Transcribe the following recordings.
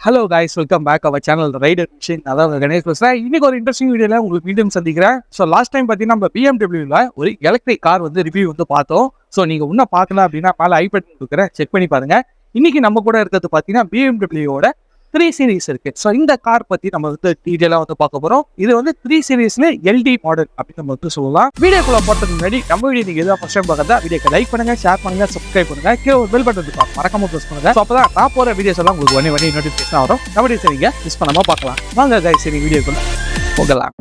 Hello guys, welcome back our channel rider mission. அதாவது கணேஷ் பேசுகிறேன். இன்னைக்கு ஒரு இன்ட்ரெஸ்டிங் வீடியோவில் உங்களுக்கு மீண்டும் சந்திக்கிறேன். ஸோ லாஸ்ட் டைம் பார்த்தீங்கன்னா நம்ம பிஎம்டபிள்யூவில் ஒரு எலக்ட்ரிக் கார் வந்து ரிவ்யூ வந்து பார்த்தோம். ஸோ நீங்கள் இன்னும் பார்க்கல அப்படின்னா மேலே ஐ பட்டன் கொடுக்குறேன், செக் பண்ணி பாருங்க. இன்னைக்கு நம்ம கூட இருக்கிறது பார்த்தீங்கன்னா பிஎம்டபிள்யூவோட 3 சீரீஸ் இருக்கு. ஸோ இந்த கார் பற்றி நம்ம வந்து டீட்டெயிலாக வந்து பார்க்க போகிறோம். இது வந்து 3 சீரீஸ்ல எல்டி மாடல் அப்படின்னு நம்ம வந்து சொல்லலாம். வீடியோக்குள்ள போகிறதுக்கு முன்னாடி நம்ம வீடியோ நீங்கள் எதாவது ஃபர்ஸ்ட் டைம் பார்க்கறதா வீடியோக்கு லைக் பண்ணுங்க, ஷேர் பண்ணுங்க, சப்ஸ்கிரைப் பண்ணுங்க, கீழே ஒரு பெல் பட்டன் இருக்கும் மறக்காம ப்ரெஸ் பண்ணுங்க. ஸோ அப்பதான் நான் போகிற வீடியோஸ் எல்லாம் உங்களுக்கு ஒன்னே நோட்டிஃபிகேஷன் வரும். நம்ம வீடியோஸ் நீங்க மிஸ் பண்ணாம பார்க்கலாம். வாங்க கைஸ், சரி வீடியோக்குள்ள போகலாம்.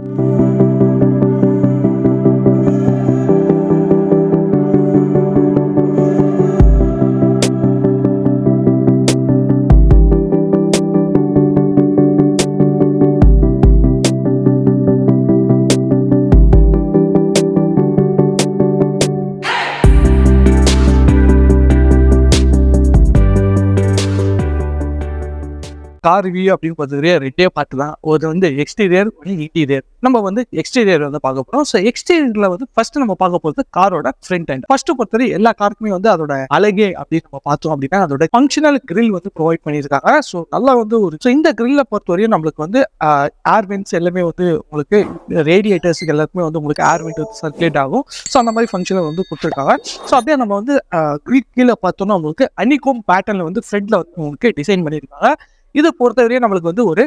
கார் ரிவ்யூ அப்படின்னு பார்த்ததுலேயே ரெண்டே பார்த்து தான். ஒரு வந்து எக்ஸ்டீரியர், இன்டீரியர். நம்ம வந்து எக்ஸ்டீரியர் வந்து பார்க்க போகிறோம். ஸோ எக்ஸ்டீரியரில் வந்து ஃபர்ஸ்ட் நம்ம பார்க்க போகிறது காரோட ஃப்ரண்ட் எண்ட். ஃபர்ஸ்ட் பொறுத்தவரை எல்லா காருக்குமே வந்து அதோட அழகே அப்படின்னு நம்ம பார்த்தோம் அப்படின்னா அதோட ஃபங்க்ஷனல் கிரில் வந்து ப்ரொவைட் பண்ணியிருக்காங்க. ஸோ நல்லா வந்து ஸோ இந்த கிரில்லை பொறுத்தவரையும் நம்மளுக்கு வந்து ஏர் வென்ட்ஸ் எல்லாமே வந்து உங்களுக்கு ரேடியேட்டர்ஸ் எல்லாருக்குமே வந்து உங்களுக்கு ஏர் வென்ட் வந்து சர்க்குலேட் ஆகும். ஸோ அந்த மாதிரி ஃபங்க்ஷனில் வந்து கொடுத்துருக்காங்க. ஸோ அப்படியே நம்ம வந்து கிரில் கீழே பார்த்தோம்னா உங்களுக்கு அனிகோம் பேட்டர்னில் வந்து ஃப்ரண்ட்ல வந்து உங்களுக்கு டிசைன் பண்ணியிருக்காங்க. இது பொறுத்தவரையும் நம்மளுக்கு வந்து ஒரு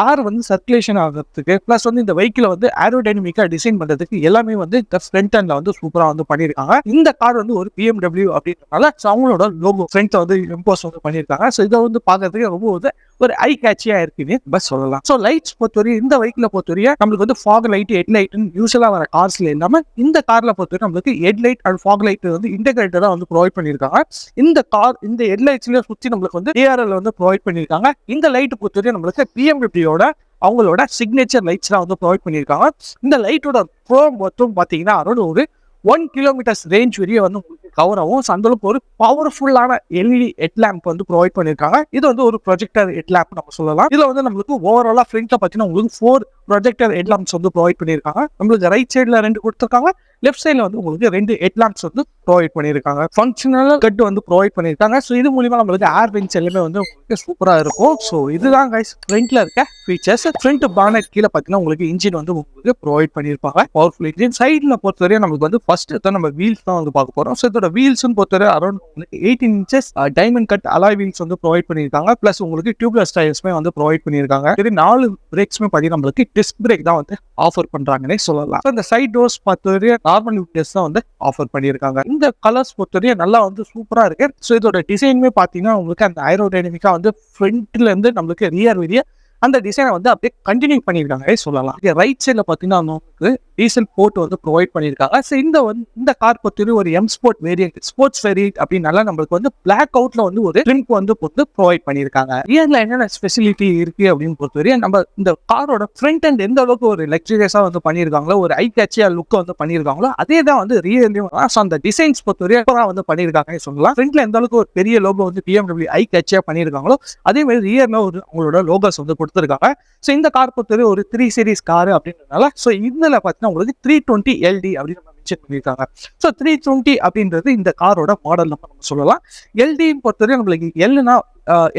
ஏர் வந்து சர்க்குலேஷன் ஆகிறதுக்கு பிளஸ் வந்து இந்த வெஹிக்கிளை வந்து ஏரோடைனமிக்கா டிசைன் பண்றதுக்கு எல்லாமே வந்து இந்த ஃப்ரண்ட் எண்ட்ல வந்து சூப்பரா வந்து பண்ணியிருக்காங்க. இந்த கார் வந்து ஒரு பிஎம்டபிள்யூ அப்படின்றனால அவங்களோட லோகோ ஃப்ரண்ட்ல வந்து இம்போஸ் வந்து பண்ணியிருக்காங்க. ஸோ இதை வந்து பார்க்கறதுக்கு ரொம்ப வந்து ஒரு ஐ கேட்சியா இருக்குன்னு பஸ் சொல்லலாம். ஸோ லைட்ஸ் பொறுத்தவரையும் இந்த வெஹிக்கிளை பொறுத்தவரையும் நம்மளுக்கு வந்து ஃபாக் லைட், ஹெட் லைட்னு யூஸ்வலா வர கார்ஸ்ல இல்லாம இந்த கார்ல பொறுத்தவரை நம்மளுக்கு head light and fog light வந்து இன்டெகிரேட்டடா வந்து ப்ரொவைட் பண்ணியிருக்காங்க. இந்த கார் இந்த ஹெட் லைட்ஸ்ல சுற்றி நம்மளுக்கு வந்து ஏஆர்எல் வந்து ப்ரொவைட் பண்ணியிருக்காங்க. இந்த லைட் பொறுத்தவரை நம்மளுக்கு பிஎம்டபிள்யூட அவங்களோட சிக்னேச்சர் லைட்ஸ்லாம் வந்து ப்ரொவைட் பண்ணியிருக்காங்க. இந்த லைட்டோட ப்ரோ மொத்தம் பார்த்தீங்கன்னா அதோட ஒரு 1 கிலோமீட்டர்ஸ் ரேஞ்ச் வரையும் வந்து உங்களுக்கு கவர் ஆகும். அந்த அளவுக்கு ஒரு பவர்ஃபுல்லான எல்இடி ஹெட் லேம்ப் வந்து ப்ரொவைட் பண்ணியிருக்காங்க. இது வந்து ஒரு ப்ரொஜெக்டர் ஹெட் லேம்ப் நம்ம சொல்லலாம். இதுல வந்து நம்மளுக்கு ஓவராலா ஃப்ரண்ட்ல பார்த்தீங்கன்னா உங்களுக்கு 4 ப்ரொஜெக்டர் ஹெட் லேம்ப்ஸ் வந்து ப்ரொவைட் பண்ணியிருக்காங்க. நம்மளுக்கு ரைட் சைடில் 2 கொடுத்துருக்காங்க, லெஃப்ட் சைடில் வந்து உங்களுக்கு 2 ஹெட் லேம்ப்ஸ் வந்து ப்ரொவைட் பண்ணியிருக்காங்க. ஃபங்க்ஷனல் கட் வந்து ப்ரொவைட் பண்ணியிருக்காங்க. ஸோ இது மூலியமா நம்மளுக்கு ஏர் வென்ட்ஸ் எல்லாமே வந்து உங்களுக்கு சூப்பராக இருக்கும். ஸோ இதுதான் கைஸ் ஃப்ரண்ட்ல இருக்க ஃபீச்சர்ஸ். ஃப்ரண்ட் பானட் கீழே பார்த்தீங்கன்னா உங்களுக்கு இன்ஜின் வந்து உங்களுக்கு ப்ரொவைட் பண்ணியிருப்பாங்க, பவர்ஃபுல் இன்ஜின். சைடில் பொறுத்தவரை நம்மளுக்கு வந்து ஃபர்ஸ்ட் நம்ம வீல்ஸ் தான் வந்து பார்க்க போகிறோம். ஸோ இதோட வீல்ஸ்னு பொறுத்தவரை அரௌண்ட் உங்களுக்கு 18 inches diamond cut alloy wheels வந்து ப்ரொவைட் பண்ணியிருக்காங்க. பிளஸ் உங்களுக்கு டியூப்லெஸ் டயர்ஸ்மே வந்து ப்ரொவைட் பண்ணியிருக்காங்க. இது 4 பிரேக்ஸ்மே பார்த்தீங்கன்னா நம்மளுக்கு டிஸ்க் பிரேக் தான் வந்து ஆஃபர் பண்றாங்கன்னே சொல்லலாம். இந்த சைட் டோர்ஸ் பொறுத்தவரை நார்மல் விட்னஸ் தான் வந்து ஆஃபர் பண்ணியிருக்காங்க. இந்த கலர்ஸ் பொறுத்தவரை நல்லா வந்து சூப்பரா இருக்கு. ஸோ இதோட டிசைனுமே பார்த்தீங்கன்னா உங்களுக்கு அந்த ஏரோடைனமிக்கா வந்து ஃப்ரண்ட்ல இருந்து நம்மளுக்கு ரியர் வழியா அந்த டிசைனை வந்து அப்படியே கண்டினியூ பண்ணியிருக்காங்க சொல்லலாம். ரைட் சைட்ல பார்த்தீங்கன்னா நமக்கு டீசல் போர்ட் வந்து ப்ரொவைட் பண்ணியிருக்காங்க. ஸோ இந்த கார் பொறுத்தவரை ஒரு M sport variant, sports variant அப்படின்னால நம்மளுக்கு வந்து பிளாக் அவுட்ல வந்து ஒரு ட்ரிம்ப் வந்து ப்ரொவைட் பண்ணியிருக்காங்க. ரியர்ல என்னென்ன ஸ்பெசிலிட்டி இருக்கு அப்படின்னு பொறுத்தவரை நம்ம இந்த காரோட ஃப்ரண்ட் அண்ட் எந்த அளவுக்கு ஒரு லக்ஸரியஸா வந்து பண்ணியிருக்காங்களோ, ஒரு ஐ கேட்சியா லுக் வந்து பண்ணியிருக்காங்களோ அதே தான் வந்து ரியர்லயும். ஸோ அந்த டிசைன்ஸ் பொறுத்தவரை வந்து பண்ணியிருக்காங்க சொல்லலாம். ஃப்ரண்ட்ல எந்த அளவுக்கு ஒரு பெரிய லோகோ வந்து பிஎம்டபிள்யூ ஐ கேட்சியா பண்ணியிருக்காங்களோ அதே மாதிரி ரியர்ல ஒரு அவங்களோட லோகோஸ் வந்து கொடுத்துருக்காங்க. ஸோ இந்த கார் பொறுத்தவரை ஒரு 3 சீரிஸ் கார் அப்படின்றதுனால ஸோ இதுல பார்த்தீங்கன்னா உங்களுக்கு 320 LD அப்படின்னு மென்ஷன் பண்ணியிருக்காங்க. ஸோ 320 அப்படின்றது இந்த காரோட மாடல் நம்ம சொல்லலாம். LD பொறுத்தவரை நம்மளுக்கு எல்னா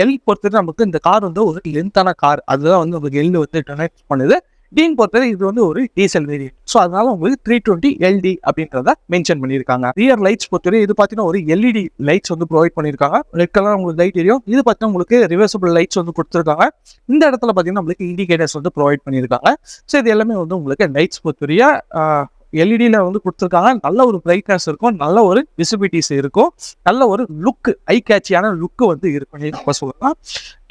எல் பொறுத்தவரை நமக்கு இந்த கார் வந்து ஒரு லென்த்தான கார், அதுதான் வந்து உங்களுக்கு எல் வந்து டொனேட் பண்ணுது. டீன் பொறுத்தவரை இது வந்து ஒரு டீசல் வேரியன்ட். ஸோ அதனால உங்களுக்கு 320 LD அப்படின்றத மென்ஷன் பண்ணியிருக்காங்க. ரியர் லைட்ஸ் பொறுத்தவரை இது பார்த்தீங்கன்னா ஒரு எல்இடி லைட்ஸ் வந்து ப்ரொவைட் பண்ணியிருக்காங்க. ரெட் கலர் உங்களுக்கு லைட் எரியும். இது பார்த்தீங்கன்னா உங்களுக்கு ரிவர்சபிள் லைட்ஸ் வந்து கொடுத்துருக்காங்க. இந்த இடத்துல பார்த்தீங்கன்னா உங்களுக்கு இண்டிகேட்டர்ஸ் வந்து ப்ரொவைட் பண்ணியிருக்காங்க. ஸோ இது எல்லாமே வந்து உங்களுக்கு லைட்ஸ் பொறுத்தவரையா எல்இடியில் வந்து கொடுத்துருக்காங்க. நல்ல ஒரு பிரைட்னஸ் இருக்கும், நல்ல ஒரு விசிபிலிட்டிஸ் இருக்கும், நல்ல ஒரு லுக் ஐ கேட்சியான லுக்கு வந்து இருக்குன்னு சொல்லலாம்.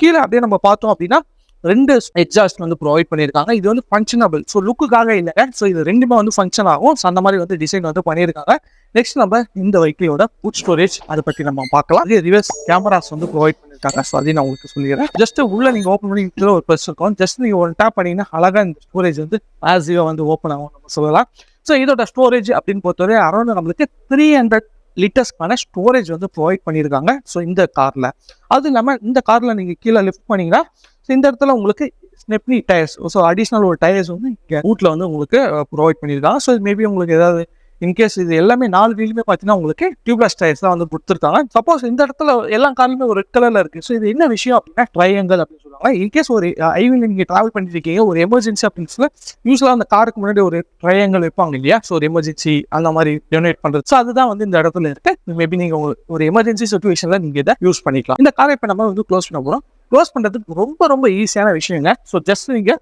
கீழே அப்படியே நம்ம பார்த்தோம் அப்படின்னா 2 எக்ஸாஸ்ட் வந்து ப்ரொவைட் பண்ணியிருக்காங்க. இது வந்து ஃபங்க்ஷனபிள், ஸோ லுக்குக்காக இல்லைங்க. ஸோ இது ரெண்டுமே வந்து ஃபங்க்ஷன் ஆகும். ஸோ அந்த மாதிரி வந்து டிசைன் வந்து பண்ணியிருக்காங்க. நெக்ஸ்ட் நம்ம இந்த வெஹிக்கிளோட ஃபுட் ஸ்டோரேஜ் அதை பற்றி நம்ம பார்க்கலாம். இது ரிவர்ஸ் கேமராஸ் வந்து ப்ரொவைட் பண்ணியிருக்காங்க. ஸோ அதையும் நான் உங்களுக்கு சொல்லிடுறேன். ஜஸ்ட் உள்ள நீங்கள் ஓப்பன் பண்ணி ஒரு ப்ரெஸ் இருக்கும். ஜஸ்ட் நீங்கள் ஒரு டேப் பண்ணிங்கன்னா அழகாக இந்த ஸ்டோரேஜ் வந்து ஆசிவா வந்து ஓப்பன் ஆகும் நம்ம சொல்லலாம். ஸோ இதோட ஸ்டோரேஜ் அப்படின்னு பொறுத்தவரை அரௌண்ட் நம்மளுக்கு 300 லிட்டர்ஸ்க்கான ஸ்டோரேஜ் வந்து ப்ரொவைட் பண்ணியிருக்காங்க. ஸோ இந்த காரில் அது இல்லாமல் இந்த காரில் நீங்கள் கீழே லிஃப்ட் பண்ணிங்கன்னா இந்த இடத்துல உங்களுக்கு ஸ்னெப்னி டயர்ஸ், ஸோ அடிஷ்னல் ஒரு டயர்ஸ் வந்து இங்கே ரூட்டில் வந்து உங்களுக்கு ப்ரொவைட் பண்ணியிருக்காங்க. ஸோ மேபி உங்களுக்கு ஏதாவது இன்கேஸ் இது எல்லாமே 4 வீலுமே பார்த்தீங்கன்னா உங்களுக்கு டியூப்லெஸ் டயர்ஸ் தான் வந்து கொடுத்துருக்காங்க. சப்போஸ் இந்த இடத்துல எல்லா காருமே ஒரு ரெட் கலர்ல இருக்கு. ஸோ இது என்ன விஷயம் அப்படின்னா ட்ரையாங்கிள் அப்படின்னு சொல்லுவாங்க. இன்கேஸ் ஒரு ஹைவேல நீங்க டிராவல் பண்ணிட்டு இருக்கீங்க, ஒரு எமர்ஜென்சி அப்படின்னு சொல்லி யூஸ்வலா அந்த காருக்கு முன்னாடி ஒரு ட்ரையாங்கிள் வைப்பாங்க இல்லையா? ஸோ ஒரு எமர்ஜென்சி அந்த மாதிரி டொனேட் பண்றது. ஸோ அதுதான் வந்து இந்த இடத்துல இருக்கு. மேபி நீங்க ஒரு எமர்ஜென்சி சுச்சுவேஷன்ல நீங்க இதை யூஸ் பண்ணிக்கலாம். இந்த காரை இப்போ நம்ம வந்து க்ளோஸ் பண்ண போறோம். க்ளோஸ் பண்றதுக்கு ரொம்ப ரொம்ப ஈஸியான விஷயங்க. ஸோ ஜஸ்ட் நீங்க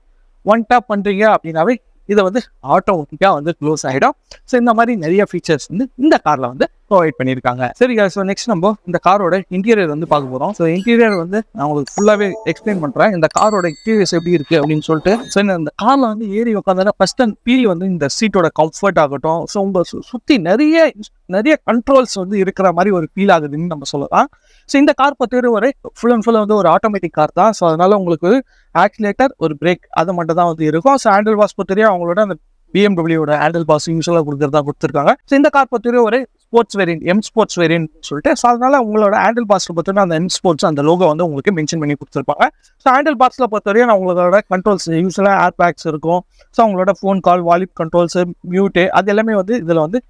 ஒன் டேப் பண்றீங்க அப்படின்னாவே இதை வந்து ஆட்டோமேட்டிக்கா வந்து க்ளோஸ் ஆகிடும். ஸோ இந்த மாதிரி நிறைய ஃபீச்சர்ஸ் வந்து இந்த கார்ல வந்து ப்ரொவைட் பண்ணியிருக்காங்க. சரிங்க. ஸோ நெக்ஸ்ட் நம்ம இந்த காரோட இன்டீரியர் வந்து பார்க்க போறோம். ஸோ இன்டீரியர் வந்து நான் உங்களுக்கு ஃபுல்லாவே எக்ஸ்பிளைன் பண்றேன். இந்த காரோட இன்டீரியர்ஸ் எப்படி இருக்கு அப்படின்னு சொல்லிட்டு. ஸோ இந்த கார்ல வந்து ஏறி உட்காந்தா ஃபர்ஸ்ட் அண்ட் ஃபீல் வந்து இந்த சீட்டோட கம்ஃபர்ட் ஆகட்டும். ஸோ உங்க சுத்தி நிறைய கண்ட்ரோல்ஸ் வந்து இருக்கிற மாதிரி ஒரு ஃபீல் ஆகுதுன்னு நம்ம சொல்லலாம். ஸோ இந்த கார் பற்றி ஒரு ஃபுல் அண்ட் ஃபுல் வந்து ஒரு ஆட்டோமேட்டிக் கார் தான். ஸோ அதனால உங்களுக்கு ஆக்சிலேட்டர் ஒரு பிரேக் அது மட்டும் தான் வந்து இருக்கும். ஸோ ஹேண்டில் பாஸ் பொறுத்தவரையும் அவங்களோட அந்த பிஎம்டபிள்யூட ஹேண்டில் பாஸ் யூஸ்வலாக கொடுத்துருக்காங்க. ஸோ இந்த கார் பொறுத்தவரையும் ஒரு sports variant, M sports variant சொல்லிட்டு. ஸோ அதனால உங்களோட ஹேண்டில் பாஸ்ல பொறுத்தவரை அந்த எம் ஸ்போர்ட்ஸ் அந்த லோகோ வந்து உங்களுக்கு மென்ஷன் பண்ணி கொடுத்துருப்பாங்க. ஸோ ஹேண்டில் பாஸ்ல பொறுத்தவரையும் உங்களோட கண்ட்ரோல்ஸ் யூஸ்வலாக ஏர் பேக்ஸ் இருக்கும். ஸோ அவங்களோட phone call, volume controls, mute அது எல்லாமே வந்து இதில் வந்து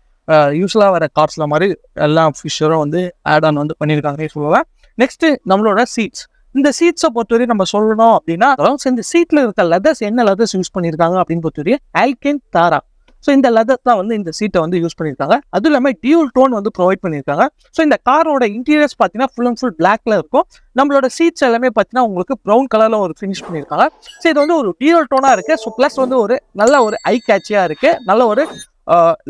யூஸ்வலாக வர கார்ஸ்ல மாதிரி எல்லா ஃபீச்சரும் வந்து ஆட் ஆன் வந்து பண்ணியிருக்காங்க சொல்லலாம். நெக்ஸ்ட் நம்மளோட சீட்ஸ். இந்த சீட்ஸை பொறுத்தவரை நம்ம சொல்லணும் அப்படின்னா இந்த சீட்ல இருக்க லெதர்ஸ் என்ன லெதர்ஸ் யூஸ் பண்ணியிருக்காங்க அப்படின்னு பொறுத்தவரை ஆல்கென் தாரா. ஸோ இந்த லெதர் தான் வந்து இந்த சீட்டை வந்து யூஸ் பண்ணியிருக்காங்க. அதுவும் இல்லாமல் டியூல் டோன் வந்து ப்ரொவைட் பண்ணியிருக்காங்க. ஸோ இந்த காரோட இன்டீரியர்ஸ் பார்த்தீங்கன்னா ஃபுல் அண்ட் ஃபுல் பிளாக்ல இருக்கும். நம்மளோட சீட்ஸ் எல்லாமே பார்த்தீங்கன்னா உங்களுக்கு ப்ரௌன் கலர்ல ஒரு ஃபினிஷ் பண்ணியிருக்காங்க. ஸோ இது வந்து ஒரு டியூல் டோனா இருக்கு. ஸோ பிளஸ் வந்து ஒரு நல்ல ஒரு ஐ கேட்சியா இருக்கு. நல்ல ஒரு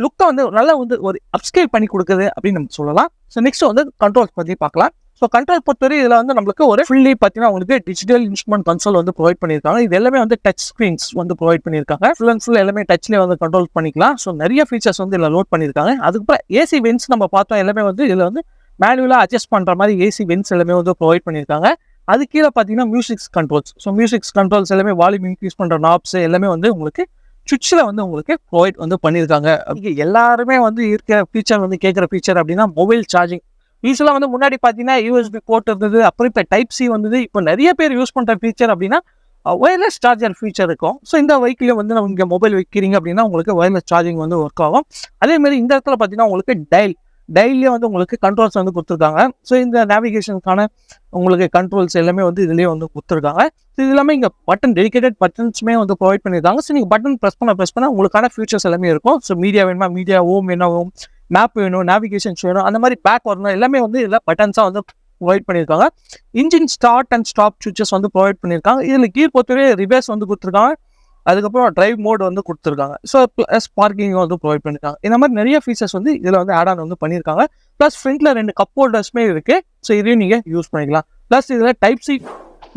லுக்கை வந்து நல்லா வந்து ஒரு அப்ஸ்கேல் பண்ணி கொடுக்குது அப்படின்னு நம்ம சொல்லலாம். ஸோ நெக்ஸ்ட் வந்து கண்ட்ரோல்ஸ் பற்றி பார்க்கலாம். ஸோ கண்ட்ரோல் பொறுத்தவரை இதில் வந்து நம்மளுக்கு ஒரு ஃபுல்லி பார்த்தீங்கன்னா உங்களுக்கு டிஜிட்டல் இன்ஸ்ட்ருமெண்ட் கன்சோல் வந்து ப்ரொவைட் பண்ணியிருக்காங்க. இது எல்லாமே வந்து டச் ஸ்க்ரீன்ஸ் வந்து ப்ரொவைட் பண்ணியிருக்காங்க. ஃபுல் அண்ட் ஃபுல் எல்லாமே டச்லேயே வந்து கண்ட்ரோல் பண்ணிக்கலாம். ஸோ நிறைய ஃபீச்சர்ஸ் வந்து இதில் லோட் பண்ணியிருக்காங்க. அதுக்கப்புறம் ஏசி வென்ஸ் நம்ம பார்த்தோம் எல்லாமே வந்து இதில் வந்து மேனுவலாக அட்ஜஸ்ட் பண்ணுற மாதிரி ஏசி வென்ஸ் எல்லாமே வந்து ப்ரொவைட் பண்ணியிருக்காங்க. அது கீழே பார்த்தீங்கன்னா musics controls. So musics controls எல்லாமே வால்யூம் இன்க்ரீஸ் பண்ணுற நாப்ஸ் எல்லாமே வந்து உங்களுக்கு சுவிட்சில் வந்து உங்களுக்கு ப்ரொவைட் வந்து பண்ணியிருக்காங்க. எல்லாருமே வந்து இருக்கிற ஃபீச்சர் வந்து கேட்குற ஃபீச்சர் அப்படின்னா மொபைல் சார்ஜிங். யூஸ்வலாக வந்து முன்னாடி பார்த்தீங்கன்னா யூஎஸ்பி போர்ட் இருந்தது, அப்புறம் இப்போ டைப் சி வந்தது. இப்போ நிறைய பேர் யூஸ் பண்ணுற ஃபீச்சர் அப்படின்னா ஒயர்லெஸ் சார்ஜர் ஃபீச்சர் இருக்கும். ஸோ இந்த வெஹிக்கிளில் வந்து நம்ம இங்கே மொபைல் வைக்கிறீங்க அப்படின்னா உங்களுக்கு ஒயர்லெஸ் சார்ஜிங் வந்து ஒர்க் ஆகும். அதேமாதிரி இந்த இடத்துல பார்த்தீங்கன்னா உங்களுக்கு டயல்லே வந்து உங்களுக்கு கண்ட்ரோல்ஸ் வந்து கொடுத்துருக்காங்க. ஸோ இந்த நேவிகேஷனுக்கான உங்களுக்கு கண்ட்ரோல்ஸ் எல்லாமே வந்து இதுலேயே வந்து கொடுத்துருக்காங்க. ஸோ இது எல்லாமே இங்கே டெடிகேட்டட் பட்டன்ஸுமே வந்து ப்ரொவைட் பண்ணியிருக்காங்க. ஸோ நீங்கள் பட்டன் ப்ரெஸ் பண்ண உங்களுக்கான ஃபியூச்சர்ஸ் எல்லாமே இருக்கும். ஸோ மீடியா வேணுமா மீடியா, ஹோம் வேணும் ஹோம், மேப் வேணும், நேவிகேஷன்ஸ் வேணும், அந்த மாதிரி பேக் வரணும் எல்லாமே வந்து இதில் பட்டன்ஸாக வந்து ப்ரொவைட் பண்ணியிருக்காங்க. Engine start and stop switches வந்து ப்ரொவைட் பண்ணியிருக்காங்க. இதில் கீர் பொறுத்தவரை ரிவர்ஸ் வந்து கொடுத்துருக்காங்க. அதுக்கப்புறம் டிரைவ் மோட் வந்து கொடுத்துருக்காங்க. ஸோ ப்ளஸ் பார்க்கிங் வந்து ப்ரொவைட் பண்ணியிருக்காங்க. இந்த மாதிரி நிறைய ஃபீச்சர்ஸ் வந்து இதில் வந்து ஆட் ஆன் வந்து பண்ணியிருக்காங்க. ப்ளஸ் ஃப்ரண்ட்ல 2 கப் ஹோல்டர்ஸுமே இருக்குது. ஸோ இதையும் நீங்கள் யூஸ் பண்ணிக்கலாம். ப்ளஸ் இதில் டைப் சி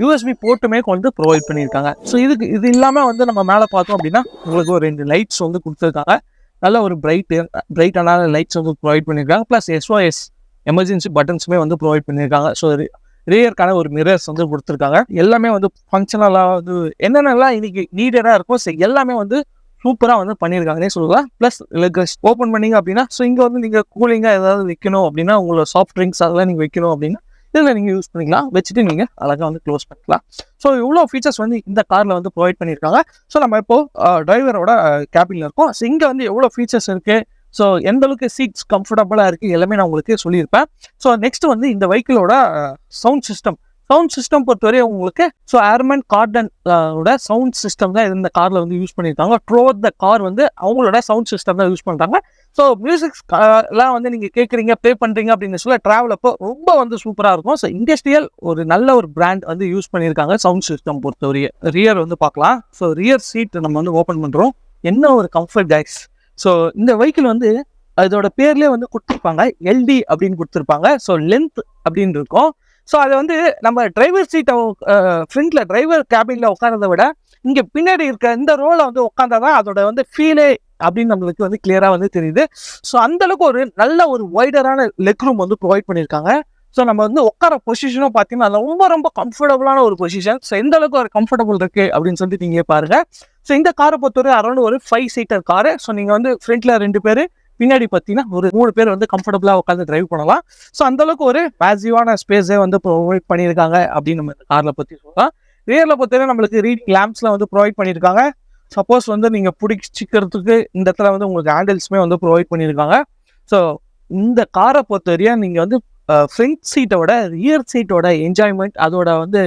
யூஎஸ்பி போர்ட்டுமே கொண்டு ப்ரொவைட் பண்ணியிருக்காங்க. ஸோ இது இல்லாமல் வந்து நம்ம மேலே பார்த்தோம் அப்படின்னா உங்களுக்கு ஒரு 2 லைட்ஸ் வந்து கொடுத்துருக்காங்க. நல்ல ஒரு பிரைட்டான லைட்ஸ் வந்து ப்ரொவைட் பண்ணியிருக்காங்க. ப்ளஸ் SOS எமர்ஜென்சி பட்டன்ஸுமே வந்து ப்ரொவைட் பண்ணியிருக்காங்க. ஸோ ரியருக்கான ஒரு மிரர்ஸ் வந்து கொடுத்துருக்காங்க. எல்லாமே வந்து ஃபங்க்ஷனலாக வந்து என்னென்னலாம் இன்னைக்கு நீடடாக இருக்கும் ஸோ எல்லாமே வந்து சூப்பராக வந்து பண்ணியிருக்காங்கன்னே சொல்லலாம். ப்ளஸ் ஓப்பன் பண்ணிங்க அப்படின்னா ஸோ இங்கே வந்து நீங்கள் கூலிங்காக ஏதாவது வைக்கணும் அப்படின்னா உங்களோட சாஃப்ட் ட்ரிங்க்ஸ் அதெல்லாம் நீங்கள் வைக்கணும் அப்படின்னா இதில் நீங்கள் யூஸ் பண்ணிக்கலாம். வச்சுட்டு நீங்கள் அழகாக வந்து க்ளோஸ் பண்ணிக்கலாம். ஸோ இவ்வளோ ஃபீச்சர்ஸ் வந்து இந்த காரில் வந்து ப்ரொவைட் பண்ணியிருக்காங்க. ஸோ நம்ம இப்போது டிரைவரோட கேபினில் இருக்கோம். ஸோ இங்கே வந்து எவ்வளோ ஃபீச்சர்ஸ் இருக்குது, ஸோ எந்த அளவுக்கு சீட்ஸ் கம்ஃபர்டபுளாக இருக்குது எல்லாமே நான் உங்களுக்கு சொல்லியிருப்பேன். ஸோ நெக்ஸ்ட் வந்து இந்த வெஹிக்கிளோட சவுண்ட் சிஸ்டம் பொறுத்தவரை உங்களுக்கு so airman garden sound system தான் இந்த காரில் வந்து யூஸ் பண்ணியிருக்காங்க. த்ரூஅவுட் த கார் வந்து அவங்களோட சவுண்ட் சிஸ்டம் தான் யூஸ் பண்ணுறாங்க. ஸோ மியூசிக்ஸ் எல்லாம் வந்து நீங்கள் கேட்குறீங்க ப்ளே பண்ணுறீங்க அப்படின்னு சொல்ல ட்ராவல் அப்போ ரொம்ப வந்து சூப்பராக இருக்கும். ஸோ இண்டஸ்ட்ரியல் ஒரு நல்ல ஒரு பிராண்ட் வந்து யூஸ் பண்ணியிருக்காங்க சவுண்ட் சிஸ்டம் பொறுத்தவரையே. ரியர் வந்து பார்க்கலாம். ஸோ ரியர் சீட் நம்ம வந்து ஓப்பன் பண்ணுறோம். என்ன ஒரு கம்ஃபர்ட் கைஸ். ஸோ இந்த வெஹிக்கிள் வந்து அதோட பேர்லேயே வந்து கொடுத்துருப்பாங்க LD அப்படின்னு கொடுத்துருப்பாங்க. ஸோ லென்த் அப்படின்னு இருக்கும். ஸோ அதை வந்து நம்ம டிரைவர் சீட்டை ஃப்ரண்ட்ல டிரைவர் கேபினில் உட்காரதை விட இங்கே பின்னாடி இருக்க இந்த ரோலை வந்து உட்காந்தாதான் அதோட வந்து ஃபீலே அப்படின்னு நம்மளுக்கு வந்து கிளியராக வந்து தெரியுது. ஸோ அந்த அளவுக்கு ஒரு நல்ல ஒரு வைடரான லெக் ரூம் வந்து ப்ரொவைட் பண்ணியிருக்காங்க. ஸோ நம்ம வந்து உட்கார பொசிஷனும் பார்த்தீங்கன்னா அது ரொம்ப ரொம்ப கம்ஃபர்டபுளான ஒரு பொசிஷன். ஸோ எந்த அளவுக்கு ஒரு கம்ஃபர்டபுள் இருக்கு அப்படின்னு சொல்லிட்டு நீங்கள் பாருங்க. ஸோ இந்த காரை பொறுத்தவரை அரௌண்ட் ஒரு 5 சீட்டர் காரு. ஸோ நீங்கள் வந்து ஃப்ரண்ட்ல 2 பேர், பின்னாடி பார்த்தீங்கன்னா ஒரு 3 பேர் வந்து கம்ஃபர்டபுளாக உட்காந்து டிரைவ் பண்ணலாம். ஸோ அந்த அளவுக்கு ஒரு மேசிவான ஸ்பேஸே வந்து ப்ரொவைட் பண்ணியிருக்காங்க அப்படின்னு நம்ம இந்த காரில் பற்றி சொல்லலாம். ரியரில் பொறுத்தவரை நம்மளுக்கு ரீடிங் லேம்ப்ஸ்லாம் வந்து ப்ரொவைட் பண்ணியிருக்காங்க. சப்போஸ் வந்து நீங்கள் பிடிச்சிக்கிறதுக்கு இந்த இடத்துல வந்து உங்களுக்கு ஹேண்டில்ஸுமே வந்து ப்ரொவைட் பண்ணியிருக்காங்க. ஸோ இந்த காரை பொறுத்தவரையும் நீங்கள் வந்து ஃப்ரண்ட் சீட்டோட ரியர் சீட்டோட என்ஜாய்மெண்ட் அதோட வந்து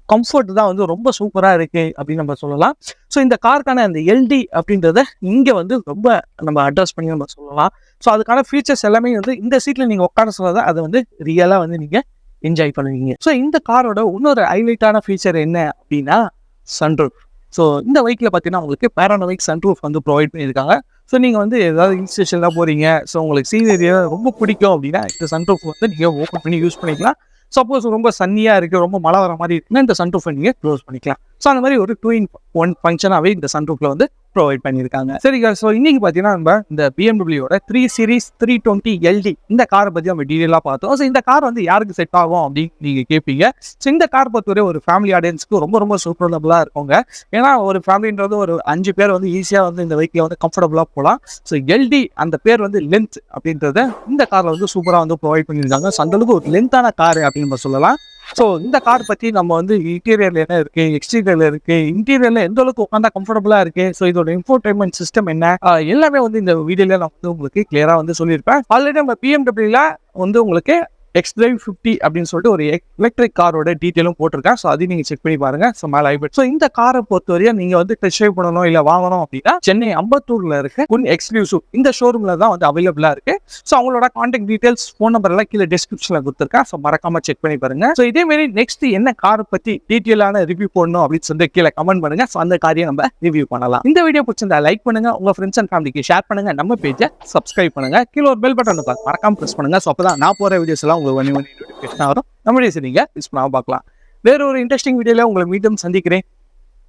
கம்ஃபர்ட் தான் வந்து ரொம்ப சூப்பராக இருக்குது அப்படின்னு நம்ம சொல்லலாம். ஸோ இந்த காருக்கான அந்த எல்டி அப்படின்றத இங்கே வந்து ரொம்ப நம்ம அட்ரஸ் பண்ணி நம்ம சொல்லலாம். ஸோ அதுக்கான ஃபீச்சர்ஸ் எல்லாமே வந்து இந்த சீட்டில் நீங்கள் உட்கார சொல்லாத அதை வந்து ரியலாக வந்து நீங்கள் என்ஜாய் பண்ணுவீங்க. ஸோ இந்த காரோட இன்னொரு ஹைலைட்டான ஃபீச்சர் என்ன அப்படின்னா சன்ரூஃப். ஸோ இந்த பைக்கில் பார்த்தீங்கன்னா உங்களுக்கு பேரானோமிக் சன்ரூஃப் வந்து ப்ரொவைட் பண்ணியிருக்காங்க. ஸோ நீங்கள் வந்து ஏதாவது ஹில் ஸ்டேஷன்லாம் போகிறீங்க, ஸோ உங்களுக்கு சீனரியா ரொம்ப பிடிக்கும் அப்படின்னா இந்த சன்ரூஃப் வந்து நீங்கள் ஓப்பன் பண்ணி யூஸ் பண்ணிக்கலாம். சப்போஸ் ரொம்ப சன்னியாக இருக்குது, ரொம்ப மழை வர மாதிரி இருக்குன்னா இந்த சன்ரூஃபை நீங்கள் க்ளோஸ் பண்ணிக்கலாம். ஸோ அந்த மாதிரி ஒரு 2-in-1 ஃபங்க்ஷனாகவே இந்த சன்ரூஃபில் வந்து ப்ரொவைட் பண்ணியிருக்காங்க. சரிங்க, ஸோ இன்னைக்கு பார்த்தீங்கன்னா நம்ம இந்த பிஎம்டபிள்யூட 3 Series 320 LD இந்த காரை பற்றி நம்ம டீட்டெயிலாக பார்த்தோம். ஸோ இந்த கார் வந்து யாருக்கு செட் ஆகும் அப்படின்னு நீங்கள் கேட்பீங்க. ஸோ இந்த கார் பொறுத்தவரை ஒரு ஃபேமிலி ஆடியன்ஸ்க்கு ரொம்ப ரொம்ப சூப்பரபுளாக இருக்குங்க. ஏன்னா ஒரு ஃபேமிலின்றது ஒரு 5 பேர் வந்து ஈஸியாக வந்து இந்த பைக்கில் வந்து கம்ஃபர்டபுளாக போகலாம். ஸோ எல்டி அந்த பேர் வந்து லென்த் அப்படின்றத இந்த காரில் வந்து சூப்பராக வந்து ப்ரொவைட் பண்ணியிருக்காங்க. ஸோ அந்தளவுக்கு ஒரு லென்த்தான கார் அப்படின்னு நம்ம சொல்லலாம். ஸோ இந்த கார் பற்றி நம்ம வந்து இன்டீரியரில் என்ன இருக்குது, எக்ஸ்டீரியரில் இருக்குது, இன்டீரியரில் எந்த அளவுக்கு உட்காந்தா கம்ஃபர்டபுளாக இருக்குது, ஸோ இதோட இன்ஃபோர்டைன்மெண்ட் சிஸ்டம் என்ன, எல்லாமே வந்து இந்த வீடியோவில் நான் வந்து உங்களுக்கு கிளியராக வந்து சொல்லியிருப்பேன். ஆல்ரெடி நம்ம பிஎம்டபிள்யூல வந்து உங்களுக்கு X-Drive 50 அப்படின்னு சொல்லிட்டு ஒரு எலக்ட்ரிக் காரோட டீட்டெயிலும் போட்டிருக்கேன். ஸோ அதையும் நீங்கள் செக் பண்ணி பாருங்க. ஸோ மேலே ஹைபிரிட். ஸோ இந்த காரை பொறுத்தவரையும் நீங்கள் வந்து டெஸ்ட் ட்ரைவ் பண்ணணும் இல்லை வாங்கணும் அப்படின்னா சென்னை அம்பத்தூரில் இருக்க குன் எக்ஸ்க்ளூசிவ் இந்த ஷோரூமில் தான் வந்து அவைலபிளாக இருக்கு. ஸோ அவங்களோட கான்டாக்ட் டீடைல்ஸ், ஃபோன் நம்பர் எல்லாம் கீழே டிஸ்கிரிப்ஷனில் கொடுத்துருக்கேன். ஸோ மறக்காம செக் பண்ணி பாருங்க. ஸோ இதே மாதிரி நெக்ஸ்ட் என்ன காரை பற்றி டீட்டெயிலான ரிவ்யூ போடணும் அப்படின்னு சொல்லிட்டு கீழே கமெண்ட் பண்ணுங்க. ஸோ அந்த காரியம் நம்ம ரிவ்யூ பண்ணலாம். இந்த வீடியோ பிடிச்சிருந்தா லைக் பண்ணுங்க, உங்க ஃப்ரெண்ட்ஸ் அண்ட் ஃபேமிலிக்கு ஷேர் பண்ணுங்க, நம்ம பேஜை சப்ஸ்கிரைப் பண்ணுங்க, கீழே ஒரு பெல் பட்டன் மறக்காம பிரஸ் பண்ணுங்க. ஸோ அப்பதான் நான் போற வீடியோஸ் எல்லாம் உங்களுக்கு ஒன்று நோட்டிஃபிகேஷன் வரும். நம்ம வீடியோஸ் நீங்க மிஸ் பண்ணாம பார்க்கலாம். வேற ஒரு இன்ட்ரெஸ்டிங் வீடியோல உங்களை மீண்டும் சந்திக்கிறேன்.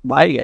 பாய்.